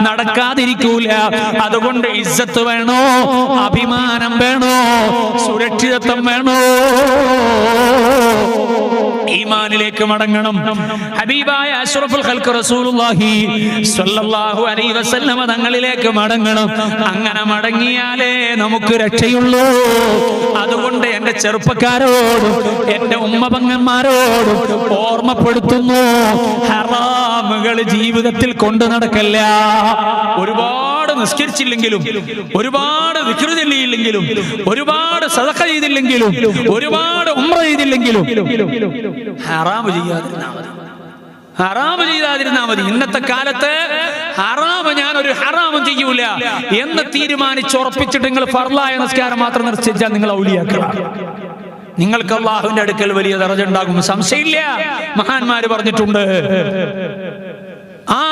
നടക്കാതിരിക്കൂല. അതുകൊണ്ട് ഇസ്സത്ത് വേണോ, അഭിമാനം വേണോ, സുരക്ഷിതത്വം വേണോ, ഈമാനിലേക്ക് മടങ്ങണം. ഹബീബായ അഷ്റഫുൽ ഖൽഖ് റസൂലുള്ളാഹി സ്വല്ലല്ലാഹു അലൈഹി വസല്ലമ തങ്ങളിലേക്ക് മടങ്ങണം. അങ്ങനെ മടങ്ങിയാലേ നമുക്ക് രക്ഷയുള്ളൂ. അതുകൊണ്ട് എന്റെ ചെറുപ്പക്കാരോടും എന്റെ ഉമ്മപങ്ങന്മാരോടും ഓർമ്മപ്പെടുത്തുന്നു, ഹറാമുകൾ ജീവിതത്തിൽ കൊണ്ടു നടക്കല്ല. ഒരുപാട് നിസ്കരിച്ചില്ലെങ്കിലും, ഒരുപാട് ദിക്ർ ചൊല്ലിയില്ലെങ്കിലും, ഒരുപാട് സദഖ ചെയ്തില്ലെങ്കിലും, ഒരുപാട് ഉംറ ചെയ്തില്ലെങ്കിലും ഹറാമ് ചെയ്യാതിരുന്നാ മതി. ഇന്നത്തെ കാലത്ത് ഹറാമ്, ഞാനൊരു ഹറാമും ചെയ്യൂല എന്ന് തീരുമാനിച്ചുറപ്പിച്ചിട്ട് നിങ്ങൾ ഫർളായ നിസ്കാരം മാത്രം നിശ്ചയിച്ചാൽ നിങ്ങൾ ഔലിയാക്കളാണ്. നിങ്ങൾക്ക് അല്ലാഹുവിന്റെ അടുക്കൽ വലിയ ദറജ ഉണ്ടാകും, സംശയമില്ല. മഹാന്മാര് പറഞ്ഞിട്ടുണ്ട്. ആ